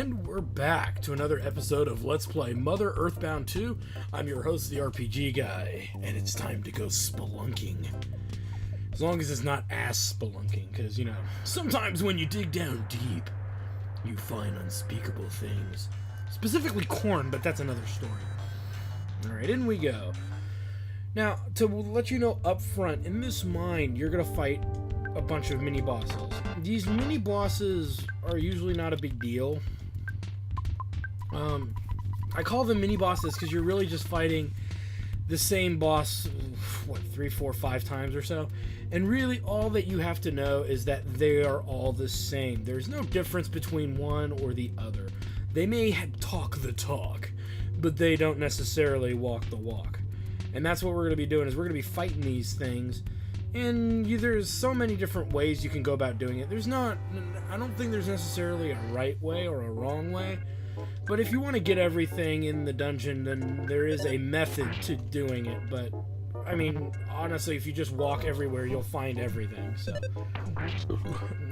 And we're back to another episode of Let's Play Mother Earthbound 2. I'm your host, the RPG Guy, and it's time to go spelunking. As long as it's not ass spelunking, because, you know, sometimes when you dig down deep, you find unspeakable things. Specifically corn, but that's another story. Alright, in we go. Now, to let you know up front, in this mine, you're going to fight a bunch of mini-bosses. These mini-bosses are usually not a big deal. I call them mini-bosses because you're really just fighting the same boss, what, 3, 4, 5 times or so. And really all that you have to know is that they are all the same. There's no difference between one or the other. They may talk the talk, but they don't necessarily walk the walk. And that's what we're going to be doing, is we're going to be fighting these things. And there's so many different ways you can go about doing it. I don't think there's necessarily a right way or a wrong way. But if you want to get everything in the dungeon, then there is a method to doing it. But, I mean, honestly, if you just walk everywhere, you'll find everything. So,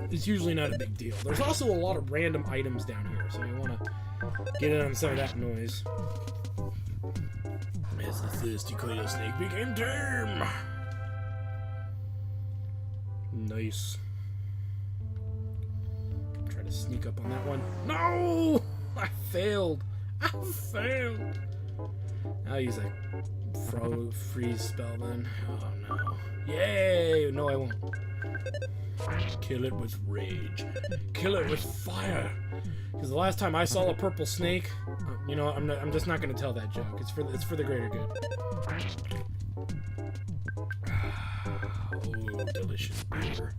it's usually not a big deal. There's also a lot of random items down here, so you want to get in on some of that noise. As the thirsty coil snake became tame. Nice. Try to sneak up on that one. No! I failed. I'll use a freeze spell then. Oh no. Yay! No, I won't. Kill it with rage. Kill it with fire. Because the last time I saw a purple snake, you know, I'm just not going to tell that joke. It's for the greater good. Oh, delicious beer.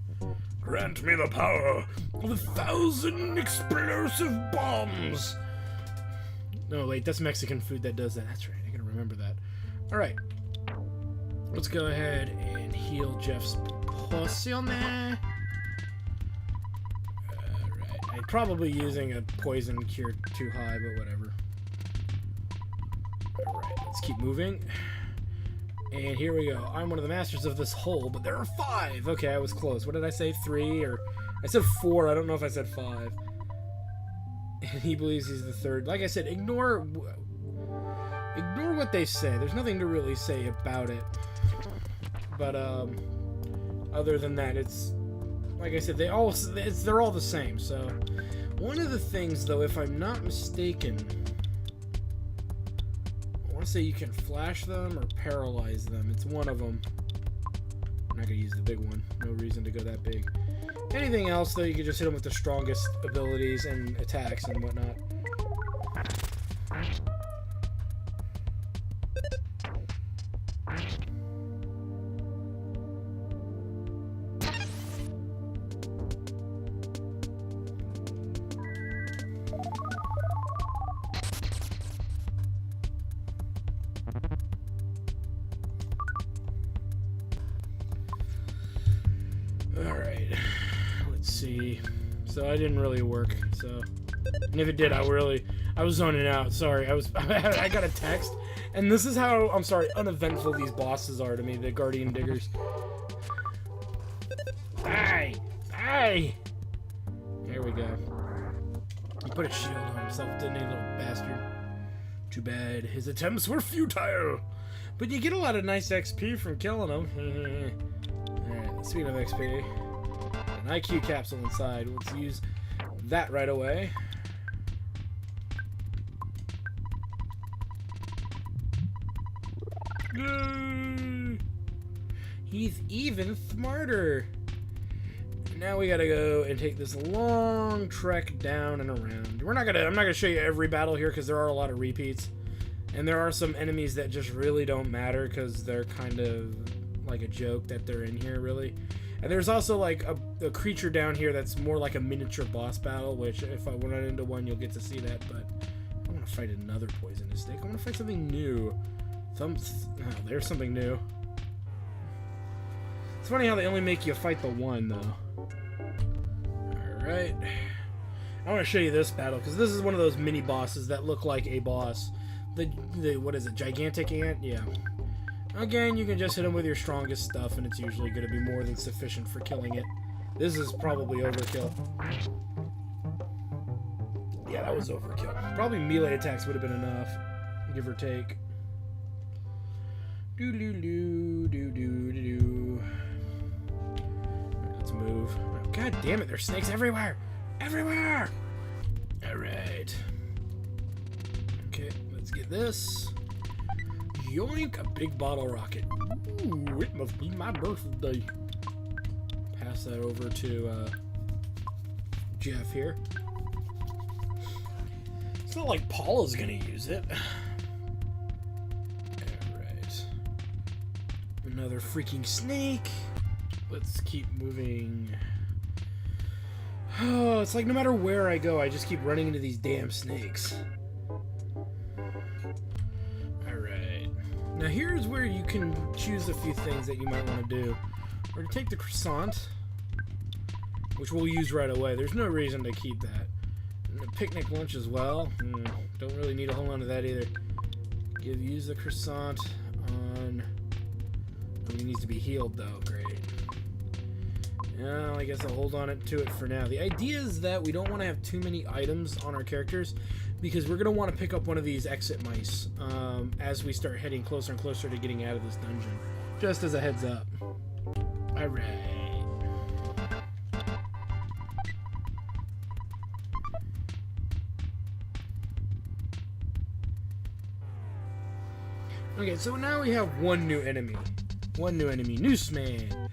Grant me the power of 1,000 explosive bombs! No, wait, that's Mexican food that does that. That's right, I gotta remember that. Alright. Let's go ahead and heal Jeff's potion there. Alright, I'm probably using a poison cure too high, but whatever. Alright, let's keep moving. And here we go. I'm one of the masters of this hole, but there are 5. Okay, I was close. What did I say? 3? Or I said 4. I don't know if I said 5. And he believes he's the 3rd. Like I said, ignore what they say. There's nothing to really say about it. But other than that, it's like I said, they're all the same. So one of the things, though, if I'm not mistaken, I want to say you can flash them or paralyze them. It's one of them. I'm not going to use the big one. No reason to go that big. Anything else, though, you can just hit them with the strongest abilities and attacks and whatnot. Alright, let's see. So I didn't really work, so, and if it did, I was zoning out. Sorry, I got a text, and this is how, I'm sorry, uneventful these bosses are to me, the Guardian Diggers. Die! Die! There we go. He put a shield on himself, didn't he, little bastard? Too bad. His attempts were futile. But you get a lot of nice XP from killing him. Alright, speaking of XP, an IQ capsule inside. Let's use that right away. Yay! He's even smarter. Now we gotta go and take this long trek down and around. I'm not gonna show you every battle here because there are a lot of repeats, and there are some enemies that just really don't matter because they're kind of like a joke that they're in here, really. And there's also like a creature down here that's more like a miniature boss battle, which if I run into one, you'll get to see that. But I don't want to fight another poisonous snake. I want to fight something new. There's something new. It's funny how they only make you fight the one, though. Alright. I want to show you this battle, because this is one of those mini bosses that look like a boss. The what is it, gigantic ant? Yeah. Again, you can just hit him with your strongest stuff, and it's usually going to be more than sufficient for killing it. This is probably overkill. Yeah, that was overkill. Probably melee attacks would have been enough, give or take. Do. Let's move. Oh, God damn it, there's snakes everywhere! Everywhere! Alright. Okay, let's get this. Yoink, a big bottle rocket. Ooh, it must be my birthday. Pass that over to Jeff here. It's not like Paula's gonna use it. Alright. Another freaking snake. Let's keep moving. Oh, it's like no matter where I go, I just keep running into these damn snakes. Alright. Now here's where you can choose a few things that you might want to do. We're going to take the croissant, which we'll use right away. There's no reason to keep that. And the picnic lunch as well. Don't really need to hold on to that either. Use the croissant on... Oh, he needs to be healed though. Great. Well, I guess I'll hold on to it for now. The idea is that we don't want to have too many items on our characters because we're going to want to pick up one of these exit mice as we start heading closer and closer to getting out of this dungeon. Just as a heads up. Alright. Okay, so now we have one new enemy. Nooseman.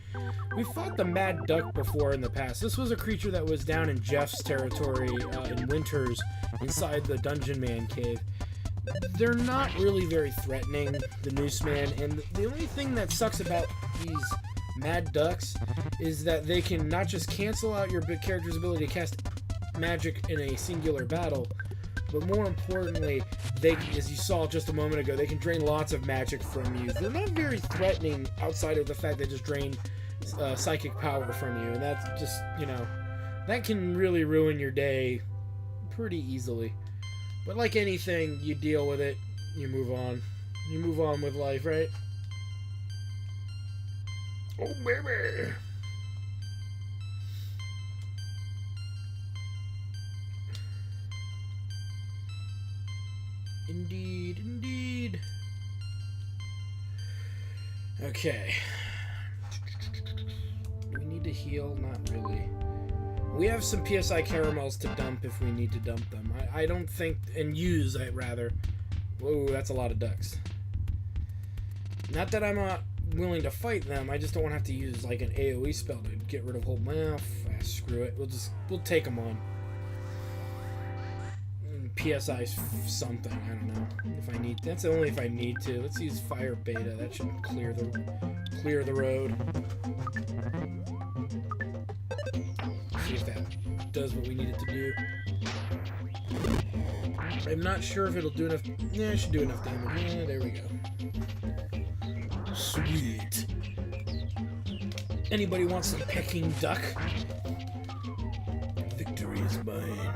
We fought the Mad Duck before in the past. This was a creature that was down in Jeff's territory in Winters inside the Dungeon Man cave. They're not really very threatening, the Nooseman, and the only thing that sucks about these Mad Ducks is that they can not just cancel out your character's ability to cast magic in a singular battle, but more importantly, they, as you saw just a moment ago, they can drain lots of magic from you. They're not very threatening outside of the fact they just drain psychic power from you, and that's just, you know, that can really ruin your day pretty easily. But like anything, you deal with it, you move on. You move on with life, right? Oh, baby! Indeed, indeed. Okay. Do we need to heal? Not really. We have some PSI caramels to dump if we need to dump them. I don't think... And use, rather. Whoa, that's a lot of ducks. Not that I'm not willing to fight them. I just don't want to have to use, like, an AoE spell to get rid of whole... Well, screw it. We'll take them on. PSI something, I don't know. If I need... That's only if I need to. Let's use Fire Beta. That should clear the road. See if that does what we need it to do. I'm not sure if it'll do enough... Yeah, it should do enough damage. Yeah, there we go. Sweet. Anybody want some Peking duck? Victory is mine.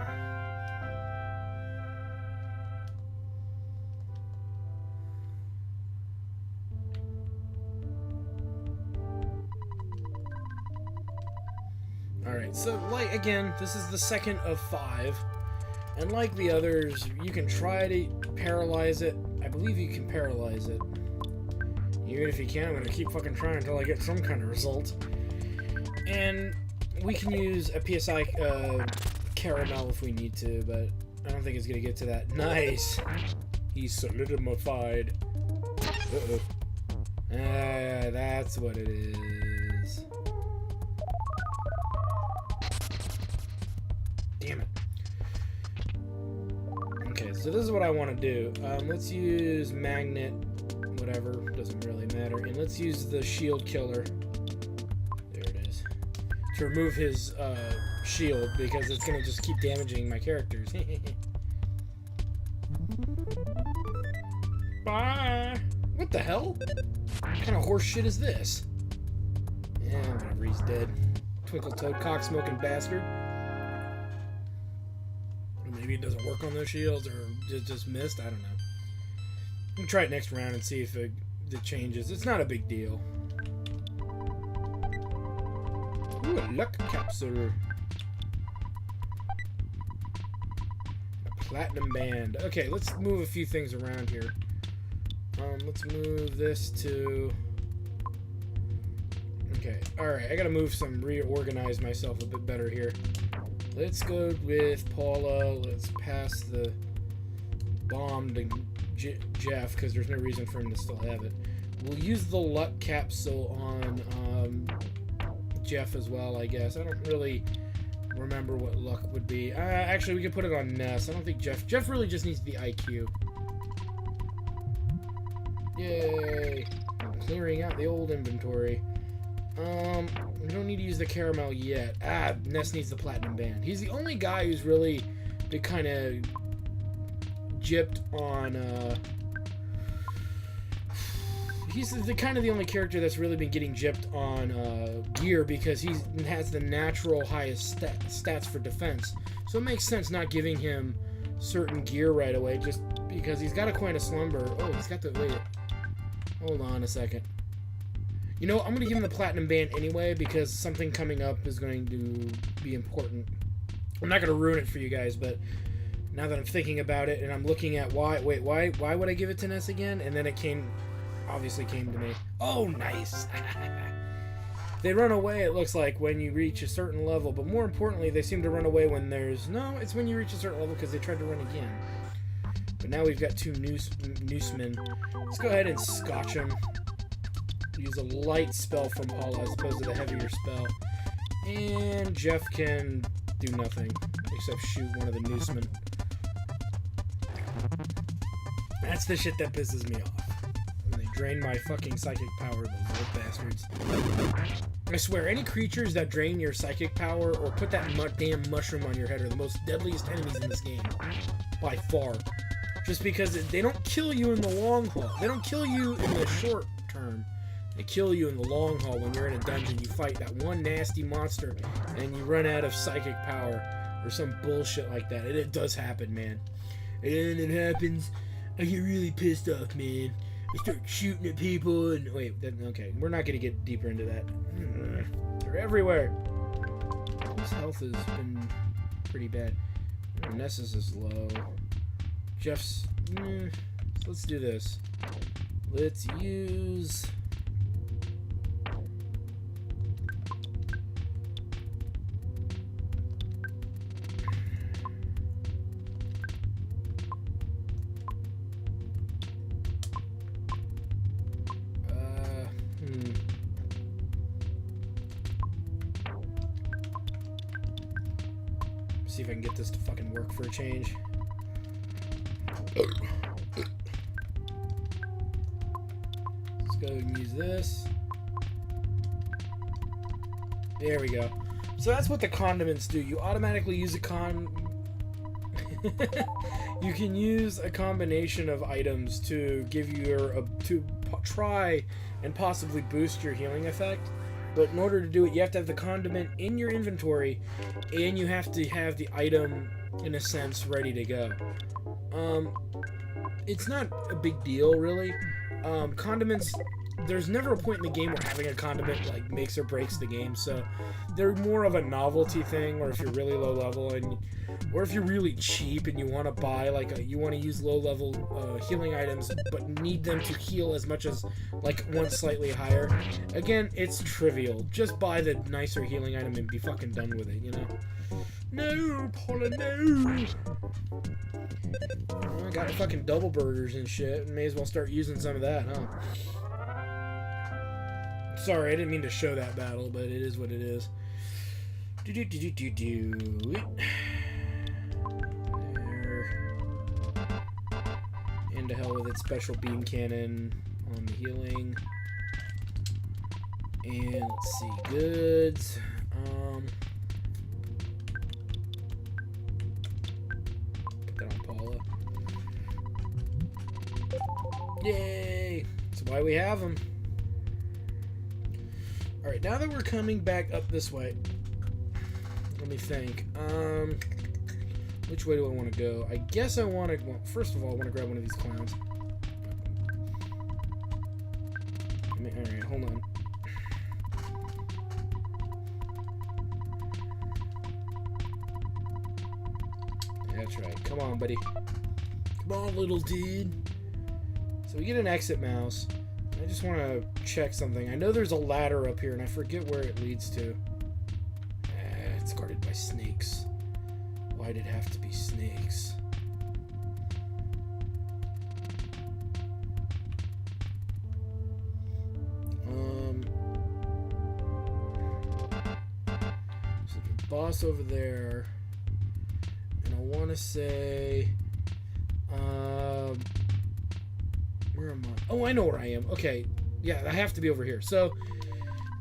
Alright, so, like, again, this is the second of 5, and like the others, you can try to paralyze it. I believe you can paralyze it. Even if you can, I'm gonna keep fucking trying until I get some kind of result. And we can use a PSI caramel if we need to, but I don't think it's gonna get to that. Nice! He's solidified. Uh-oh. Ah, that's what it is. Damn it. Okay, so this is what I want to do. Let's use magnet, whatever, doesn't really matter. And let's use the shield killer. There it is. To remove his shield, because it's going to just keep damaging my characters. Bye! What the hell? What kind of horse shit is this? Yeah, whatever, he's dead. Twinkle toad, cock smoking bastard. Maybe it doesn't work on those shields, or it just missed. I don't know. We'll try it next round and see if it changes. It's not a big deal. Ooh, a luck capsule. Platinum Band. Okay, let's move a few things around here. Let's move this to... Okay, alright, I gotta reorganize myself a bit better here. Let's go with Paula. Let's pass the bomb to Jeff, because there's no reason for him to still have it. We'll use the luck capsule on Jeff as well, I guess. I don't really remember what luck would be. Actually, we could put it on Ness. I don't think Jeff really just needs the IQ. Yay! Clearing out the old inventory. We don't need to use the caramel yet. Ness needs the platinum band. He's the only guy who's really been kind of gypped on, he's the only character that's really been getting gypped on gear, because he has the natural highest stats for defense. So it makes sense not giving him certain gear right away, just because he's got a coin of slumber. Oh, he's got the... Wait. Hold on a second. You know, I'm going to give him the platinum band anyway, because something coming up is going to be important. I'm not going to ruin it for you guys, but now that I'm thinking about it and I'm looking at why would I give it to Ness again? And then it obviously came to me. Oh, nice. They run away, it looks like, when you reach a certain level, but more importantly, they seem to run away when no, it's when you reach a certain level, because they tried to run again. But now we've got two noosemen. Let's go ahead and scotch them. Use a light spell from Paula as opposed to the heavier spell. And Jeff can do nothing except shoot one of the noosemen. That's the shit that pisses me off. When they drain my fucking psychic power, those little bastards. I swear, any creatures that drain your psychic power or put that damn mushroom on your head are the most deadliest enemies in this game. By far. Just because they don't kill you in the long haul. They don't kill you in the short term. They kill you in the long haul when you're in a dungeon. You fight that one nasty monster and you run out of psychic power or some bullshit like that. And it does happen, man. And it happens. I get really pissed off, man. I start shooting at people and... Wait, okay. We're not going to get deeper into that. They're everywhere. His health has been pretty bad. Ness's is low. Jeff's... let's do this. Let's use... See if I can get this to fucking work for a change. Let's go and use this. There we go. So that's what the condiments do. You automatically use you can use a combination of items to give you to try and possibly boost your healing effect. But in order to do it, you have to have the condiment in your inventory, and you have to have the item, in a sense, ready to go. It's not a big deal, really. Condiments, there's never a point in the game where having a condiment, like, makes or breaks the game, so they're more of a novelty thing, or if you're really low level, or if you're really cheap and you want to buy, you want to use low level healing items, but need them to heal as much as, one slightly higher. Again, it's trivial. Just buy the nicer healing item and be fucking done with it, you know? No, Paula, no! Oh, I got fucking double burgers and shit. May as well start using some of that, huh? Sorry, I didn't mean to show that battle, but it is what it is. There. And to hell with its special beam cannon on the healing. And let's see, goods. Put that on Paula. Yay! That's why we have them. Alright, now that we're coming back up this way, let me think. Which way do I want to go? I guess I want to... Well, first of all, I want to grab one of these clowns. Alright, hold on. That's right. Come on, buddy. Come on, little dude. So we get an exit mouse. I just want to check something. I know there's a ladder up here, and I forget where it leads to. It's guarded by snakes. Why'd it have to be snakes? So the boss over there, and I want to say, where am I? Oh, I know where I am. Okay, yeah, I have to be over here. So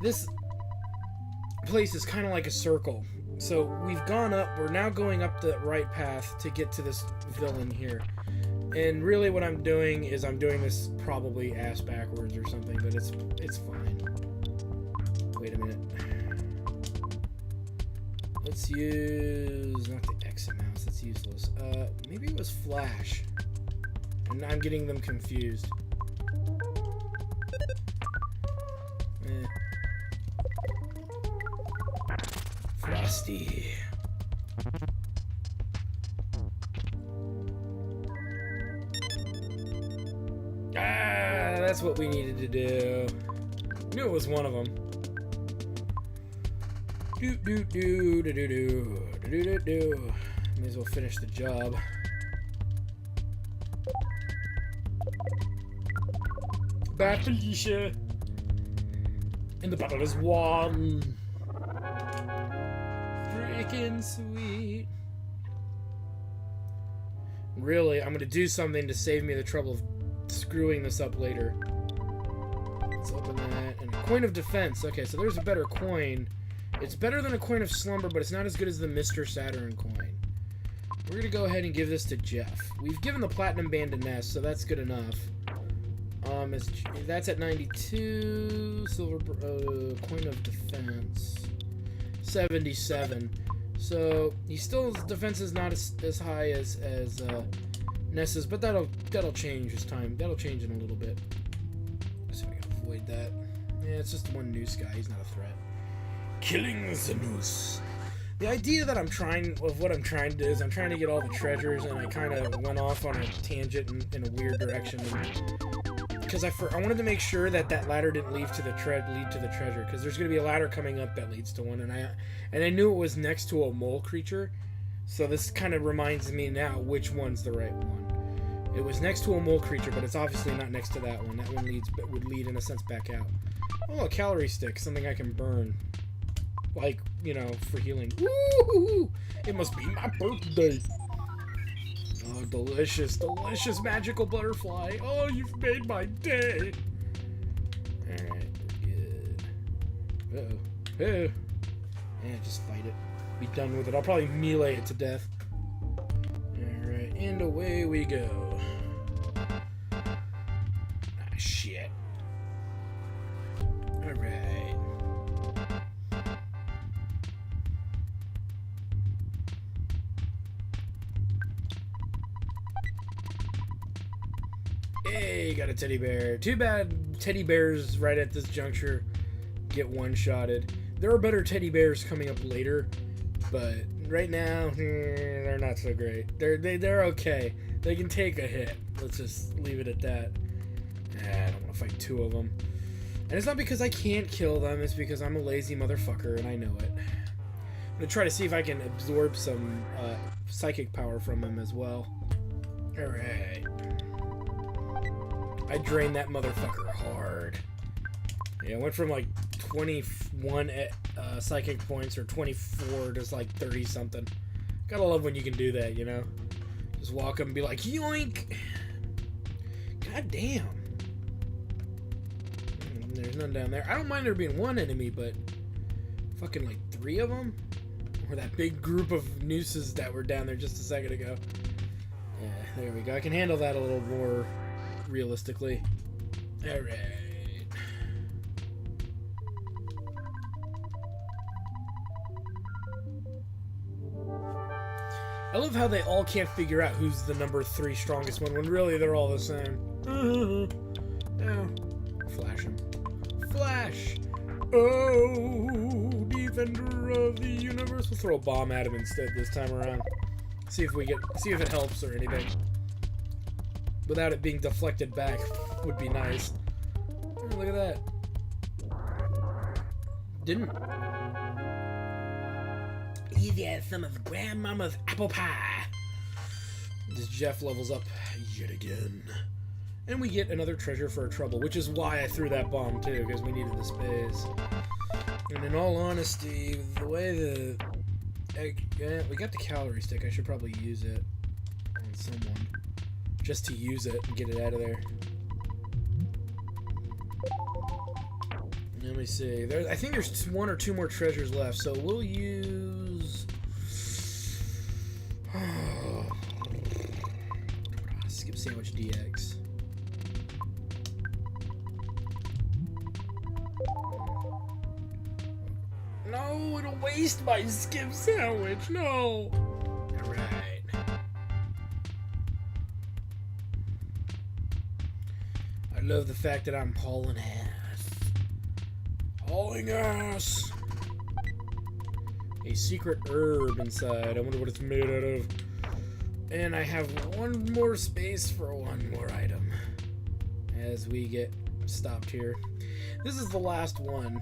this place is kind of like a circle. So we've gone up. We're now going up the right path to get to this villain here. And really what I'm doing is I'm doing this probably ass backwards or something, but it's fine. Wait a minute. Let's use, not the exit mouse, that's useless. Maybe it was flash. And I'm getting them confused. Frosty. That's what we needed to do. Knew it was one of them. May as well finish the job. Bad Felicia. And the battle is won. Freaking sweet. Really, I'm gonna do something to save me the trouble of screwing this up later. Let's open that. And a coin of defense. Okay, so there's a better coin. It's better than a coin of slumber, but it's not as good as the Mr. Saturn coin. We're gonna go ahead and give this to Jeff. We've given the platinum band to Ness, so that's good enough. That's at 92. Silver coin of defense 77. So his defense is not as high as Ness's, but that'll change this time. That'll change in a little bit. Let's see if I can avoid that. Yeah, it's just one noose guy. He's not a threat. Killing the noose. The idea that what I'm trying to do is I'm trying to get all the treasures, and I kind of went off on a tangent in a weird direction. Because I wanted to make sure that ladder didn't lead to the treasure, because there's going to be a ladder coming up that leads to one, and I knew it was next to a mole creature, so this kind of reminds me now which one's the right one. It was next to a mole creature, but it's obviously not next to that one. That one would lead in a sense back out. Oh, a calorie stick, something I can burn, like, you know, for healing. Woo! It must be my birthday. Oh, delicious, delicious magical butterfly. Oh, you've made my day. Alright, we're good. Uh-oh. Yeah, just fight it. Be done with it. I'll probably melee it to death. Alright, and away we go. Ah, shit. Alright. Hey, got a teddy bear. Too bad teddy bears right at this juncture get one-shotted. There are better teddy bears coming up later, but right now, they're not so great. They're okay. They can take a hit. Let's just leave it at that. I don't want to fight two of them. And it's not because I can't kill them, it's because I'm a lazy motherfucker and I know it. I'm going to try to see if I can absorb some psychic power from them as well. Alright. I drained that motherfucker hard. Yeah, I went from like 21 psychic points or 24 to like 30 something. Gotta love when you can do that, you know? Just walk up and be like, yoink! God damn. There's none down there. I don't mind there being one enemy, but fucking like 3 of them? Or that big group of nooses that were down there just a second ago. Yeah, there we go. I can handle that a little more realistically. Alright. I love how they all can't figure out who's the number 3 strongest one when really they're all the same. Yeah. Flash him. Flash! Oh, defender of the universe. We'll throw a bomb at him instead this time around. See if it helps or anything. Without it being deflected back would be nice. Oh, look at that. Didn't. Easy as some of Grandmama's apple pie. This Jeff levels up yet again. And we get another treasure for our trouble, which is why I threw that bomb too, because we needed the space. And in all honesty, the way we got the calorie stick, I should probably use it on someone. Just to use it and get it out of there. Let me see. I think there's 1 or 2 more treasures left, so we'll use... Skip sandwich DX. No, it'll waste my skip sandwich. No. All right. I love the fact that I'm hauling ass. Hauling ass. A secret herb inside. I wonder what it's made out of. And I have 1 more space for 1 more item. As we get stopped here. This is the last one.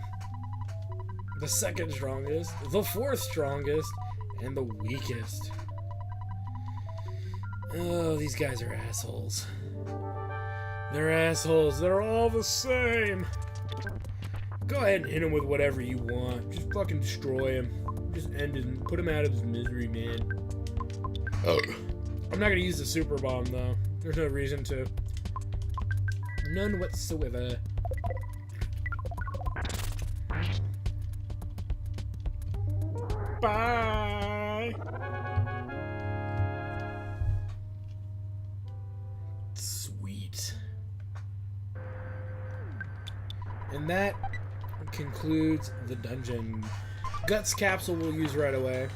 The 2nd strongest, the 4th strongest, and the weakest. Oh, these guys are assholes. They're assholes. They're all the same. Go ahead and hit him with whatever you want. Just fucking destroy him. Just end him. Put him out of his misery, man. Oh. I'm not gonna use the super bomb, though. There's no reason to. None whatsoever. Bye! Sweet. And that concludes the dungeon. Guts capsule we'll use right away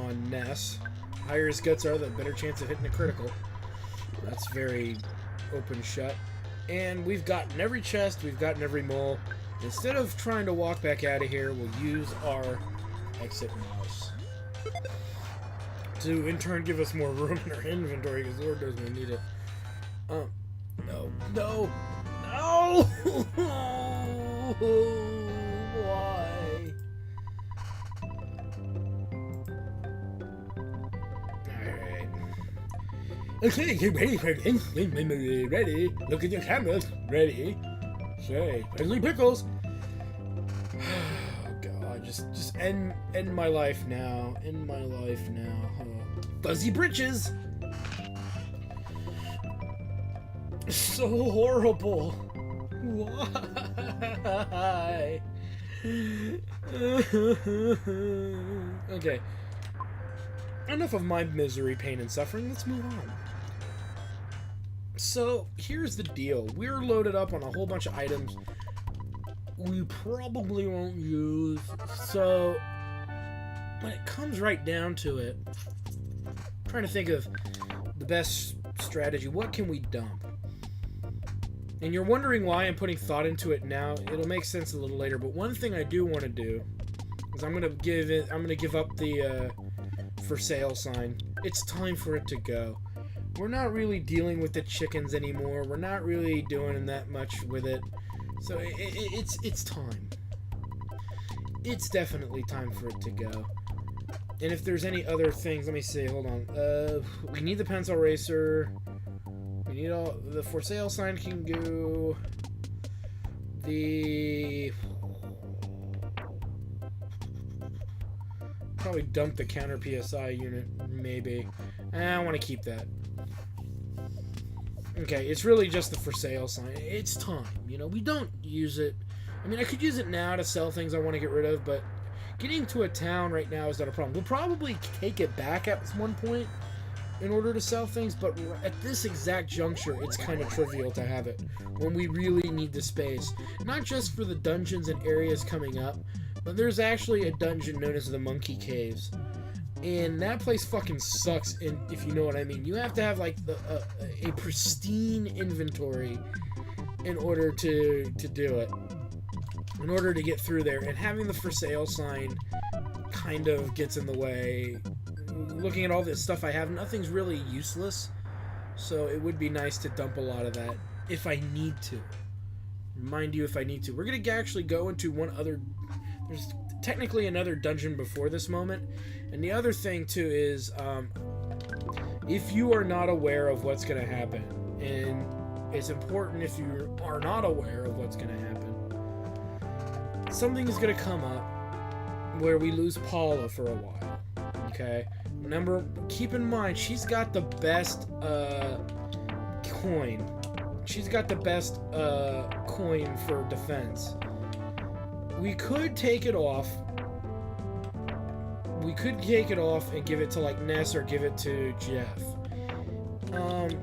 on Ness. Higher his guts are, the better chance of hitting a critical. That's very open shut. And we've gotten every chest, we've gotten every mole. Instead of trying to walk back out of here, we'll use our exit mouse to in turn give us more room in our inventory, because Lord knows we need it. No. No! No! Why? Alright. Okay, get ready for this. Ready. Look at your cameras. Ready. Say, Friendly Pickles. Just end my life now. End my life now. Fuzzy britches. So horrible. Why? Okay. Enough of my misery, pain, and suffering. Let's move on. So here's the deal. We're loaded up on a whole bunch of items we probably won't use. So when it comes right down to it, I'm trying to think of the best strategy. What can we dump? And you're wondering why I'm putting thought into it now. It'll make sense a little later. But one thing I do want to do is I'm gonna give up the for sale sign. It's time for it to go. We're not really dealing with the chickens anymore. We're not really doing that much with it. So it's time. It's definitely time for it to go. And if there's any other things, let me see. Hold on. We need the pencil eraser. We need all the for sale sign can go. The probably dump the counter PSI unit. Maybe. I want to keep that. Okay, it's really just the for sale sign. It's time, you know, we don't use it. I mean, I could use it now to sell things I want to get rid of, but getting to a town right now is not a problem. We'll probably take it back at one point in order to sell things, but at this exact juncture, it's kind of trivial to have it when we really need the space. Not just for the dungeons and areas coming up, but there's actually a dungeon known as the Monkey Caves. And that place fucking sucks, if you know what I mean. You have to have, like, a pristine inventory in order to do it. In order to get through there. And having the for sale sign kind of gets in the way. looking at all this stuff I have, nothing's really useless. So it would be nice to dump a lot of that if I need to. Remind you if I need to. We're going to actually go into one other... There's technically another dungeon before this moment. And the other thing, too, is... if you are not aware of what's going to happen, and it's important if you are not aware of what's going to happen, something is going to come up where we lose Paula for a while. Okay? Remember, keep in mind, she's got the best coin. She's got the best coin for defense. We could take it off. We could take it off and give it to like Ness or give it to Jeff.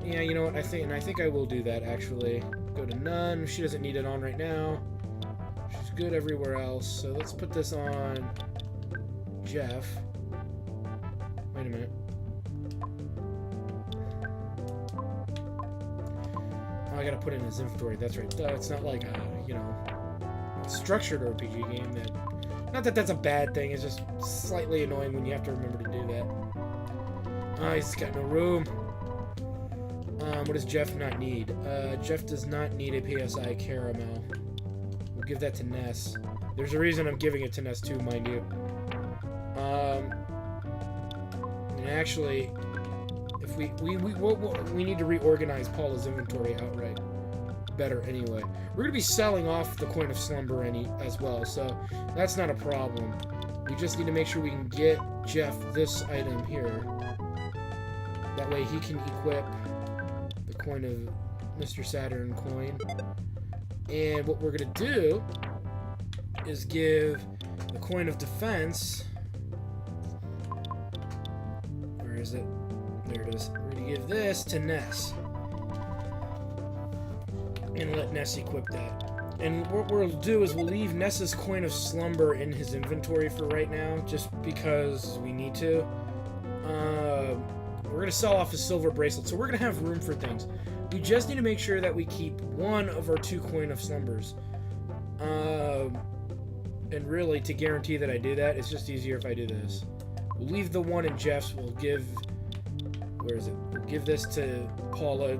Yeah, you know what? I think I will do that actually. Go to none. She doesn't need it on right now. She's good everywhere else. So let's put this on Jeff. Wait a minute. Oh, I gotta put it in his inventory. That's right. It's not like a, you know, structured RPG game that... Not that that's a bad thing, it's just slightly annoying when you have to remember to do that. Oh, he's got no room. What does Jeff not need? Jeff does not need a PSI caramel. We'll give that to Ness. There's a reason I'm giving it to Ness too, mind you. And actually, if we need to reorganize Paula's inventory outright better anyway. We're going to be selling off the Coin of Slumber as well, so that's not a problem. We just need to make sure we can get Jeff this item here. That way he can equip the Coin of Mr. Saturn coin. And what we're going to do is give the Coin of Defense... Where is it? There it is. We're going to give this to Ness. And let Ness equip that. And what we'll do is we'll leave Ness's Coin of Slumber in his inventory for right now, just because we need to. We're going to sell off his silver bracelet, so we're going to have room for things. We just need to make sure that we keep one of our 2 Coin of Slumbers. And really, to guarantee that I do that, it's just easier if I do this. We'll leave the one in Jeff's. We'll give... Where is it? We'll give this to Paula.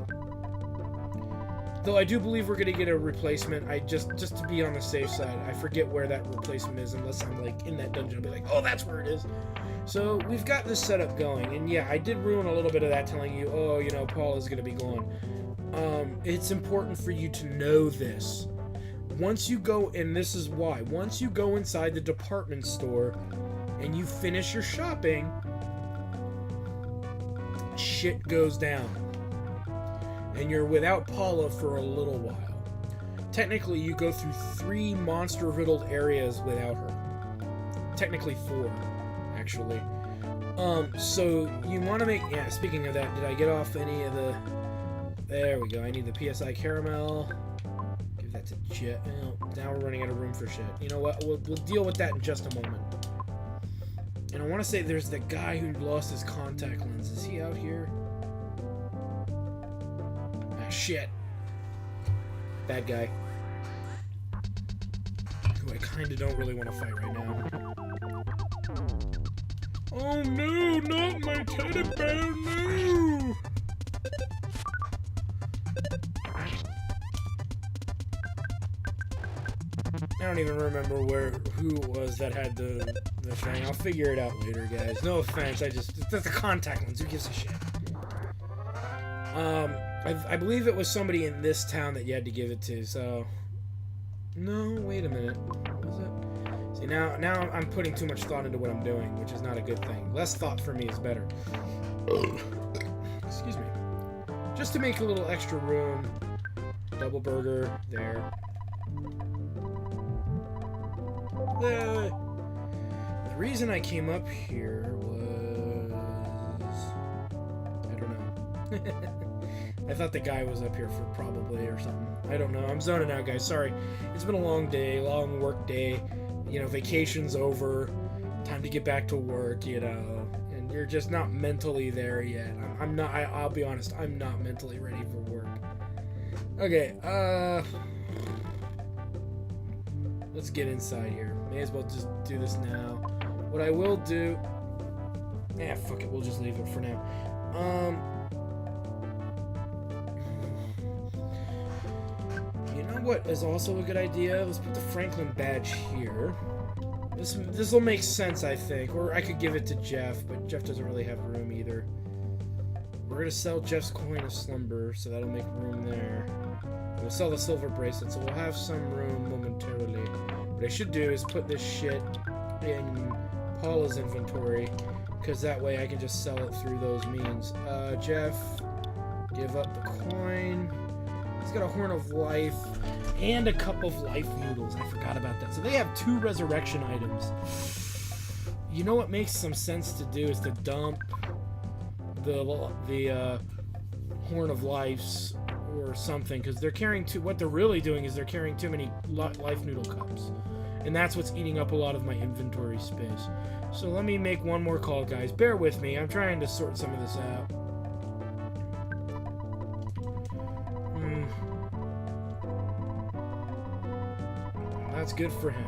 Though I do believe we're going to get a replacement. I just to be on the safe side, I forget where that replacement is unless I'm like in that dungeon. I'll be like, oh, that's where it is. So we've got this setup going. And yeah, I did ruin a little bit of that telling you, oh, you know, Paula's going to be gone. It's important for you to know this. Once you go, and this is why, once you go inside the department store and you finish your shopping, shit goes down. And you're without Paula for a little while. Technically, you go through 3 monster-riddled areas without her. Technically 4, actually. So you want to make... Yeah, speaking of that, did I get off any of the... There we go. I need the PSI caramel. Give that to Jet. Oh, now we're running out of room for shit. You know what? We'll deal with that in just a moment. And I want to say there's the guy who lost his contact lens. Is he out here? Shit. Bad guy. Who I kinda don't really want to fight right now. Oh no, not my teddy bear, no! I don't even remember who it was that had the thing. I'll figure it out later, guys. No offense, it's the contact lens. Who gives a shit? I believe it was somebody in this town that you had to give it to, so... No, wait a minute. What was it? See, now I'm putting too much thought into what I'm doing, which is not a good thing. Less thought for me is better. Excuse me. Just to make a little extra room. Double burger, there. The reason I came up here was... I don't know. I thought the guy was up here for probably or something. I don't know. I'm zoning out, guys. Sorry. It's been a long day, long work day. You know, vacation's over. Time to get back to work, you know. And you're just not mentally there yet. I'm not, I'll be honest, I'm not mentally ready for work. Okay, let's get inside here. May as well just do this now. What I will do Yeah, fuck it. We'll just leave it for now. You know what is also a good idea? Let's put the Franklin badge here. This will make sense, I think. Or I could give it to Jeff, but Jeff doesn't really have room either. We're going to sell Jeff's coin of slumber, so that'll make room there. We'll sell the silver bracelet, so we'll have some room momentarily. What I should do is put this shit in Paula's inventory, because that way I can just sell it through those means. Jeff, give up the coin. He's got a horn of life and a cup of life noodles. I forgot about that. So they have 2 resurrection items. You know what makes some sense to do is to dump the horn of lives or something, because they're carrying what they're really doing is they're carrying too many life noodle cups, and that's what's eating up a lot of my inventory space. So let me make one more call, guys. Bear with me. I'm trying to sort some of this out. That's good for him.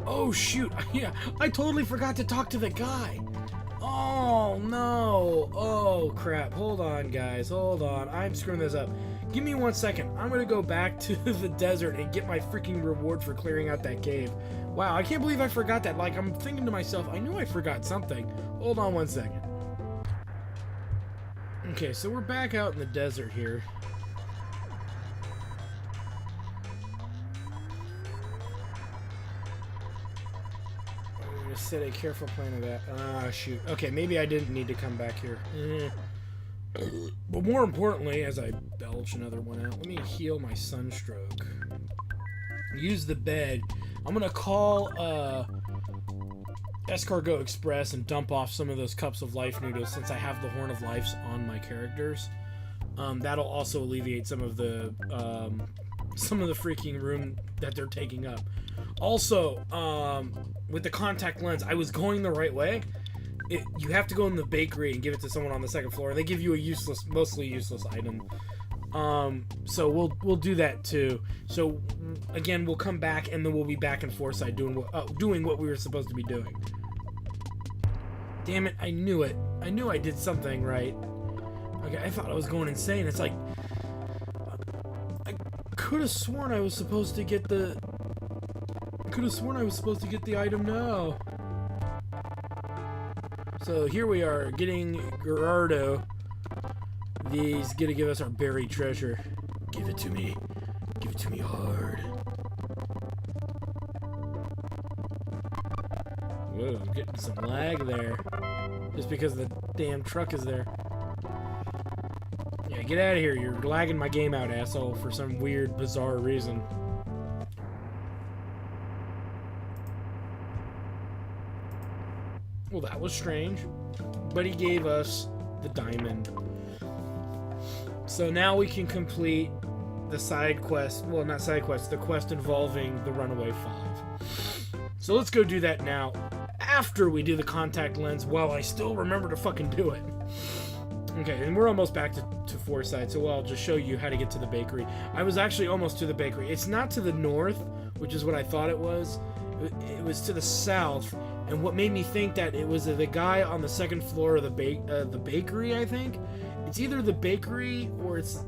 Oh shoot, yeah, I totally forgot to talk to the guy. Oh no, oh crap, hold on guys, hold on, I'm screwing this up. Give me 1 second, I'm gonna go back to the desert and get my freaking reward for clearing out that cave. Wow, I can't believe I forgot that. Like, I'm thinking to myself, I knew I forgot something. Hold on 1 second. Okay, so we're back out in the desert here. Set a careful plan of that. Ah, shoot. Okay, maybe I didn't need to come back here. But more importantly, as I belch another one out, let me heal my sunstroke. Use the bed. I'm gonna call Escargot Express and dump off some of those cups of life noodles since I have the Horn of Lives on my characters. That'll also alleviate some of the freaking room that they're taking up. Also, with the contact lens, I was going the right way. You have to go in the bakery and give it to someone on the second floor. They give you a mostly useless item. So we'll do that too. So again, we'll come back and then we'll be back in Foresight doing what we were supposed to be doing. Damn it! I knew it. I knew I did something right. Okay, I thought I was going insane. It's like I could have sworn I was supposed to get the. Could have sworn I was supposed to get the item now. So here we are, getting Gerardo. He's gonna give us our buried treasure. Give it to me. Give it to me hard. Whoa, I'm getting some lag there. Just because the damn truck is there. Yeah, get out of here. You're lagging my game out, asshole, for some weird, bizarre reason. Well, that was strange, but he gave us the diamond. So now we can complete the side quest, well, not side quest, the quest involving the Runaway Five. So let's go do that now, after we do the contact lens, while I still remember to fucking do it. Okay, and we're almost back to Foresight, so I'll just show you how to get to the bakery. I was actually almost to the bakery. It's not to the north, which is what I thought it was. It was to the south. And what made me think that it was the guy on the second floor of the bakery, I think. It's either the bakery or it's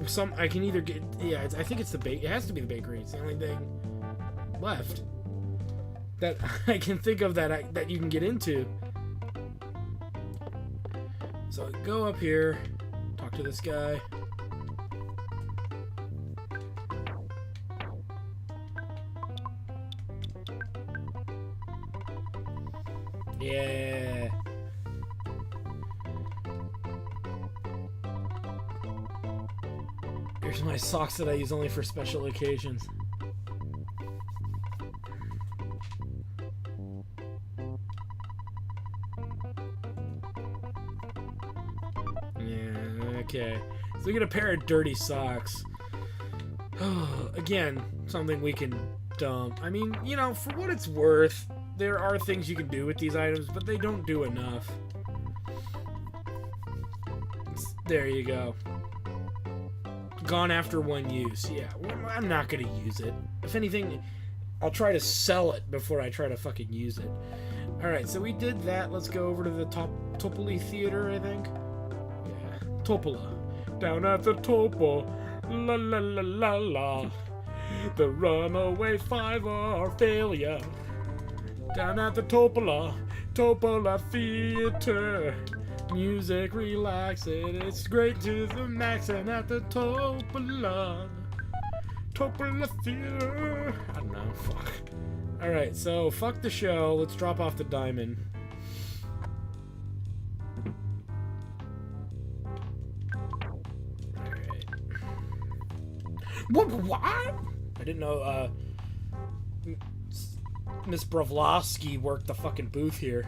some. I can either get. Yeah, I think it's the It has to be the bakery. It's the only thing left that I can think of that you can get into. So go up here, talk to this guy. Yeah. Here's my socks that I use only for special occasions. Yeah, okay. So we get a pair of dirty socks. Again, something we can dump. I mean, you know, for what it's worth, there are things you can do with these items, but they don't do enough. There you go. gone after one use. Yeah, well, I'm not gonna use it. If anything, I'll try to sell it before I try to fucking use it. Alright, so we did that. Let's go over to the Topoli Theater, I think. Yeah, Topola. Down at the Topo. La la la la la. The Runaway Five are failure. Down at the Topola Theater. Music relaxing, it's great to the max. And at the Topola Theater. I don't know, fuck. Alright, so fuck the show. Let's drop off the diamond. Alright. What? I didn't know, Miss Bravlovsky worked the fucking booth here.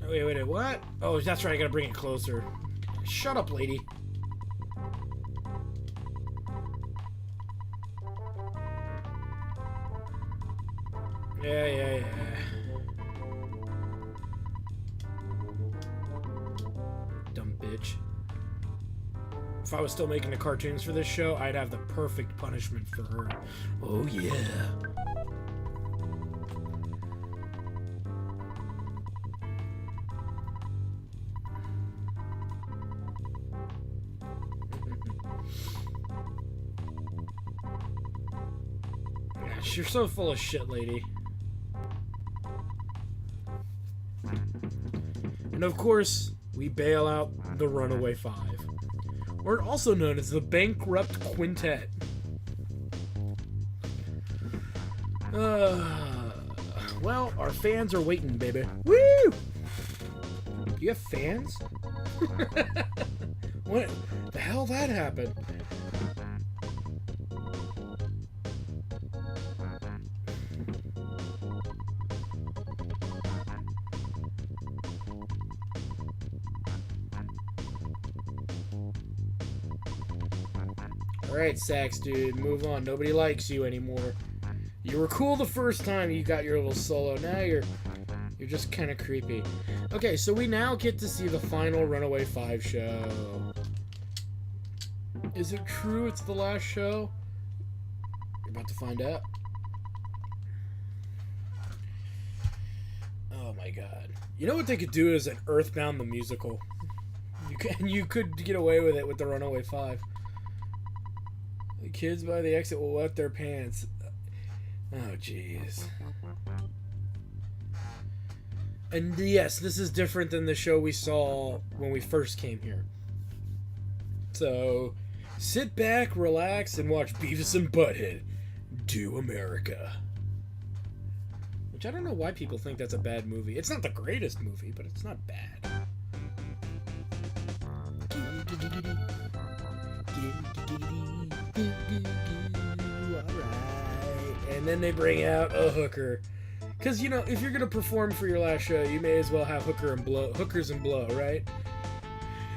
Oh, wait, what? Oh, that's right, I gotta bring it closer. Shut up, lady. Yeah. Dumb bitch. If I was still making the cartoons for this show, I'd have the perfect punishment for her. Oh, yeah. Gosh, you're so full of shit, lady. And of course, we bail out the Runaway Five, or also known as the Bankrupt Quintet. Well, our fans are waiting, baby. Woo! Do you have fans? What the hell that happened? Alright, Sax dude, move on. Nobody likes you anymore. You were cool the first time you got your little solo. Now you're just kind of creepy. Okay, so we now get to see the final Runaway Five show. Is it true it's the last show? You're about to find out. Oh my god. You know what they could do is an Earthbound the musical. You could get away with it with the Runaway Five. The kids by the exit will wet their pants. Oh, jeez. And yes, this is different than the show we saw when we first came here. So, sit back, relax, and watch Beavis and Butthead Do America. Which I don't know why people think that's a bad movie. It's not the greatest movie, but it's not bad. Alright. And then they bring out a hooker. Because, you know, if you're going to perform for your last show, you may as well have hookers and blow, right?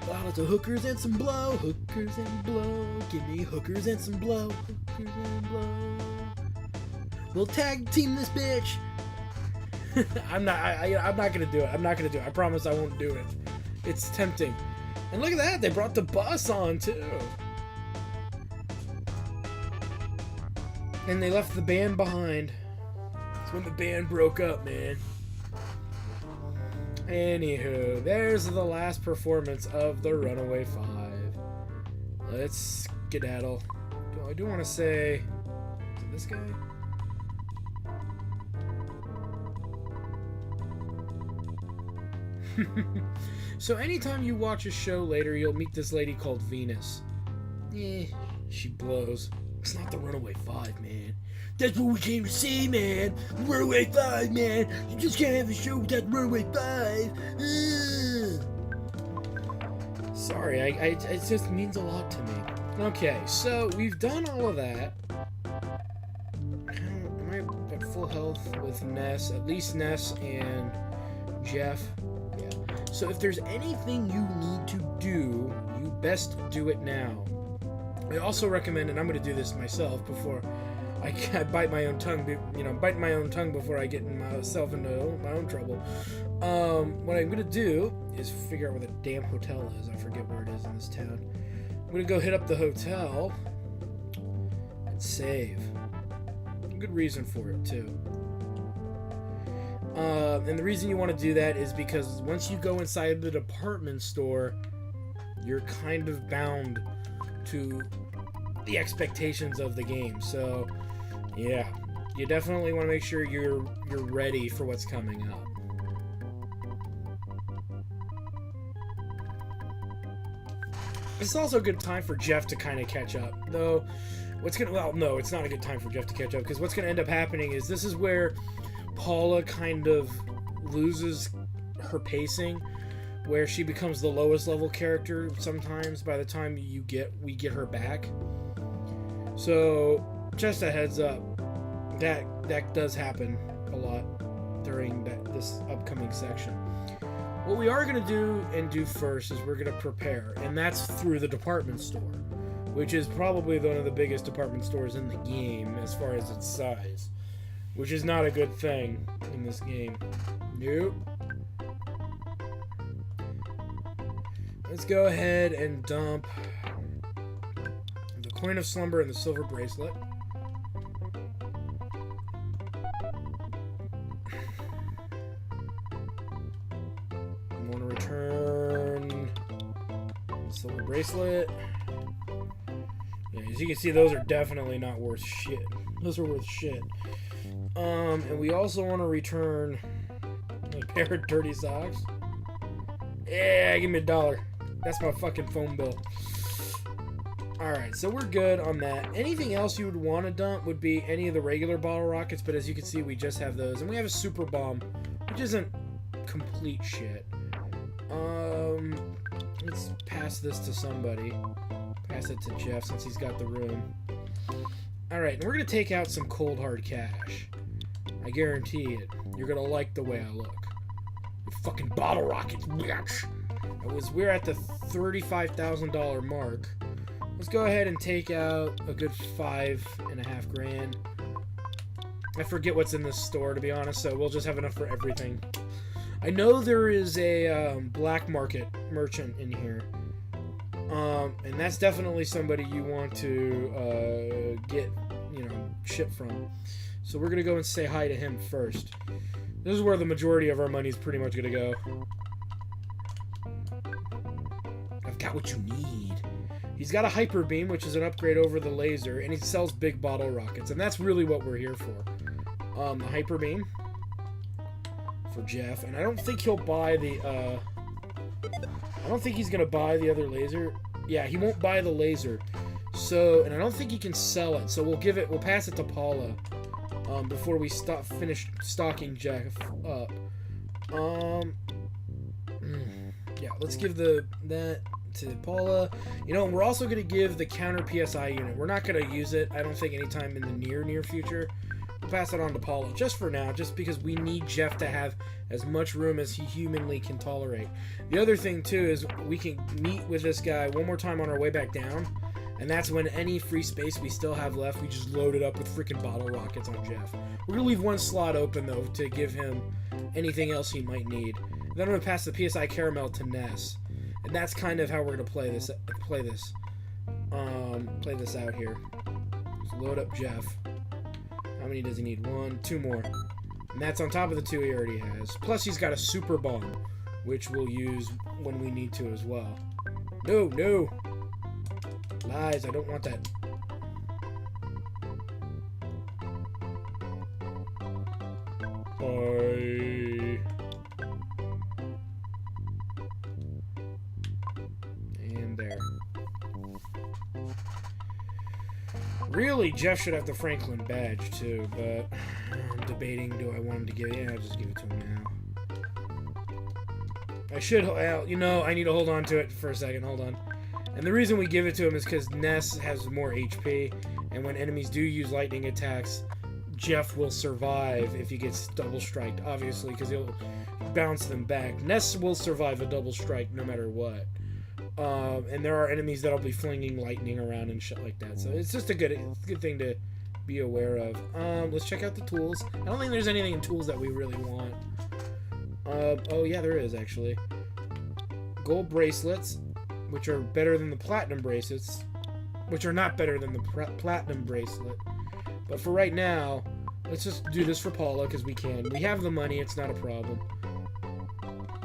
Oh, so hookers and some blow. Hookers and blow. Give me hookers and some blow. Hookers and blow. We'll tag team this bitch. I'm not going to do it. I'm not going to do it. I promise I won't do it. It's tempting. And look at that. They brought the bus on, too. And they left the band behind. It's when the band broke up, man. Anywho, there's the last performance of the Runaway Five. Let's skedaddle. I do want to say... Is it this guy? So anytime you watch a show later, you'll meet this lady called Venus. She blows. It's not the Runaway Five, man. That's what we came to see, man. The Runaway Five, man. You just can't have a show without the Runaway Five. Sorry, it just means a lot to me. Okay, so we've done all of that. Am I at full health with Ness? At least Ness and Jeff. Yeah. So if there's anything you need to do, you best do it now. I also recommend, and I'm going to do this myself before I bite my own tongue, bite my own tongue before I get myself into my own trouble. What I'm gonna do is figure out where the damn hotel is. I forget where it is in this town. I'm gonna go hit up the hotel and save. Good reason for it too. And the reason you want to do that is because once you go inside the department store, you're kind of bound to the expectations of the game. So, yeah, you definitely want to make sure you're ready for what's coming up. It's also a good time for Jeff to kind of catch up, though. Well, no, it's not a good time for Jeff to catch up, because what's gonna end up happening is this is where Paula kind of loses her pacing, where she becomes the lowest level character sometimes by the time we get her back. So just a heads up, that does happen a lot during this upcoming section. What we are going to do first is we're going to prepare, and that's through the department store, which is probably one of the biggest department stores in the game as far as its size, which is not a good thing in this game. Nope. Let's go ahead and dump the coin of slumber and the silver bracelet. I'm going to return the silver bracelet. Yeah, as you can see, those are definitely not worth shit. Those are worth shit. And we also want to return a pair of dirty socks. Yeah, give me $1. That's my fucking phone bill. Alright, so we're good on that. Anything else you would want to dump would be any of the regular bottle rockets, but as you can see, we just have those. And we have a super bomb, which isn't complete shit. Let's pass this to somebody. Pass it to Jeff since he's got the room. Alright, and we're going to take out some cold hard cash. I guarantee it. You're going to like the way I look. You fucking bottle rockets, bitch. We're at the $35,000 mark. Let's go ahead and take out a good $5.5 grand. I forget what's in this store, to be honest, so we'll just have enough for everything. I know there is a black market merchant in here. And that's definitely somebody you want to get, shit from. So we're going to go and say hi to him first. This is where the majority of our money is pretty much going to go. I've got what you need. He's got a hyper beam, which is an upgrade over the laser, and he sells big bottle rockets, and that's really what we're here for. The hyper beam for Jeff, and I don't think he'll buy the. I don't think he's gonna buy the other laser. Yeah, he won't buy the laser. So, and I don't think he can sell it. So we'll pass it to Paula before we finish stocking Jeff up. Yeah, let's give that to Paula. We're also going to give the counter PSI unit. We're not going to use it, I don't think, anytime in the near future. We'll pass it on to Paula just for now, just because we need Jeff to have as much room as he humanly can tolerate. The other thing, too, is we can meet with this guy one more time on our way back down, and that's when any free space we still have left, we just load it up with freaking bottle rockets on Jeff. We're going to leave one slot open, though, to give him anything else he might need. Then I'm going to pass the PSI caramel to Ness. And that's kind of how we're going to play this out here. So load up Jeff. How many does he need? 1, 2 more. And that's on top of the 2 he already has. Plus he's got a super bomb, which we'll use when we need to as well. No! Lies, I don't want that. And there. Really, Jeff should have the Franklin badge too, but I'm debating, do I want him to get it? Yeah, I'll just give it to him now. I should, I need to hold on to it for a second, hold on. And the reason we give it to him is because Ness has more HP, and when enemies do use lightning attacks, Jeff will survive if he gets double striked, obviously, because he'll bounce them back. Ness will survive a double strike no matter what. And there are enemies that'll be flinging lightning around and shit like that. So it's just a good thing to be aware of. Let's check out the tools. I don't think there's anything in tools that we really want. Oh yeah, there is actually. Gold bracelets, which are better than the platinum bracelets, which are not better than the platinum bracelet. But for right now, let's just do this for Paula because we can. We have the money, it's not a problem.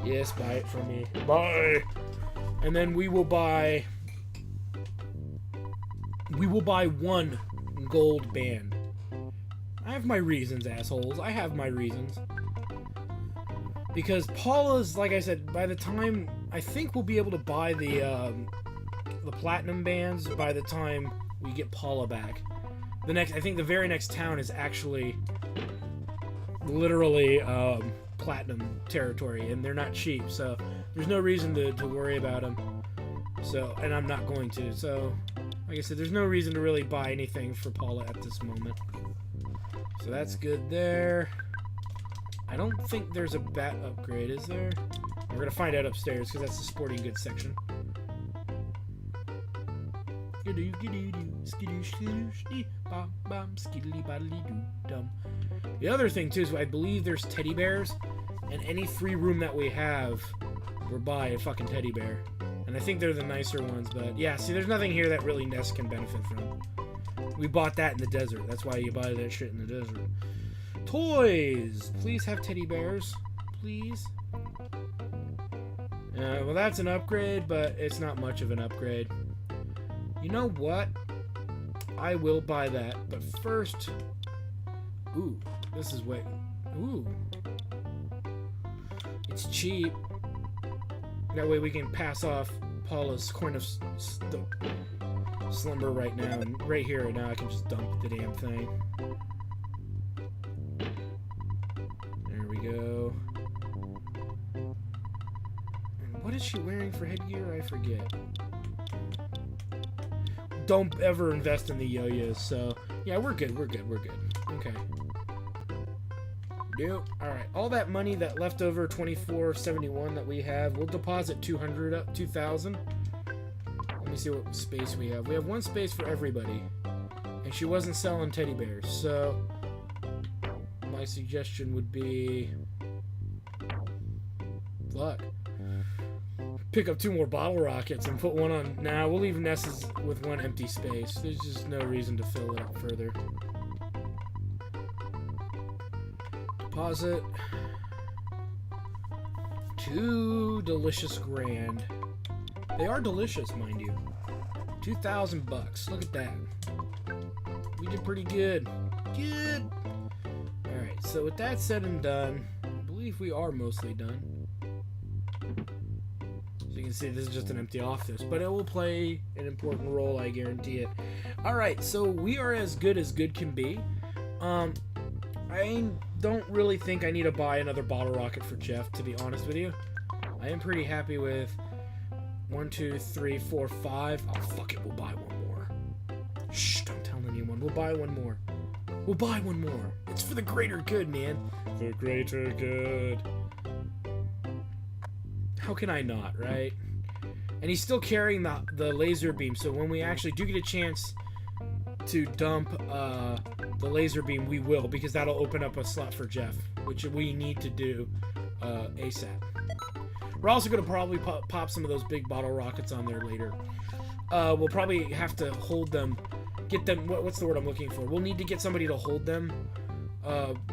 Yes, buy it from me. Buy! And then we will buy one gold band. I have my reasons, assholes. I have my reasons. Because Paula's, like I said, by the time I think we'll be able to buy the platinum bands by the time we get Paula back. I think the very next town is actually literally platinum territory, and they're not cheap, so there's no reason to worry about them. So, and I'm not going to. So, like I said, there's no reason to really buy anything for Paula at this moment. So that's good there. I don't think there's a bat upgrade, is there? We're gonna find out upstairs because that's the sporting goods section. The other thing too is I believe there's teddy bears, and any free room that we have, we're buy a fucking teddy bear. And I think they're the nicer ones, but yeah, see, there's nothing here that really Ness can benefit from. We bought that in the desert. That's why you buy that shit in the desert. Toys! Please have teddy bears. Please. Well, that's an upgrade, but it's not much of an upgrade. You know what? I will buy that, but first... Ooh, this is way... Ooh. It's cheap. That way we can pass off Paula's coin of slumber right now, and right here, right now, I can just dump the damn thing. There we go. And what is she wearing for headgear? I forget. Don't ever invest in the yo-yos, so... Yeah, we're good, we're good, we're good. Okay. Nope. Alright, all that money, that leftover $24.71 that we have, we'll deposit 2,000. Let me see what space we have. We have one space for everybody. And she wasn't selling teddy bears, so... My suggestion would be... Fuck. Pick up 2 more bottle rockets and put one on... Nah, we'll leave Ness's with 1 empty space. There's just no reason to fill it up further. Deposit. 2 delicious grand. They are delicious, mind you. 2,000 bucks. Look at that. We did pretty good. Good. Alright, so with that said and done, I believe we are mostly done. So you can see this is just an empty office, but it will play an important role, I guarantee it. Alright, so we are as good can be. I don't really think I need to buy another bottle rocket for Jeff, to be honest with you. I am pretty happy with 1, 2, 3, 4, 5. Oh, fuck it, we'll buy 1 more. Shh, don't tell anyone. We'll buy 1 more. We'll buy 1 more. It's for the greater good, man. The greater good. How can I not, right? And he's still carrying the laser beam, so when we actually do get a chance to dump the laser beam, we will, because that'll open up a slot for Jeff, which we need to do ASAP. We're also going to probably pop some of those big bottle rockets on there later. We'll probably have to hold them, get them, what's the word I'm looking for? We'll need to get somebody to hold them,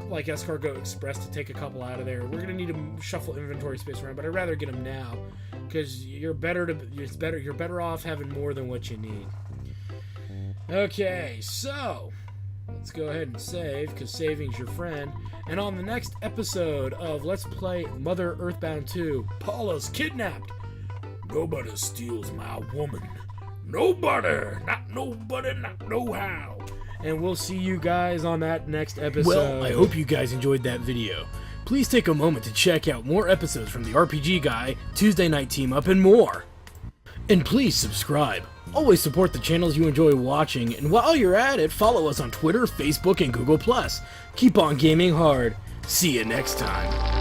like Escargot Express, to take a couple out of there. We're going to need to shuffle inventory space around, but I'd rather get them now, because you're better off having more than what you need. Okay, so let's go ahead and save, because saving's your friend. And on the next episode of Let's Play Mother Earthbound 2, Paula's kidnapped. Nobody steals my woman. Nobody, not no how. And we'll see you guys on that next episode. Well, I hope you guys enjoyed that video. Please take a moment to check out more episodes from the RPG Guy, Tuesday Night Team Up, and more. And please subscribe. Always support the channels you enjoy watching, and while you're at it, follow us on Twitter, Facebook, and Google+. Keep on gaming hard. See you next time.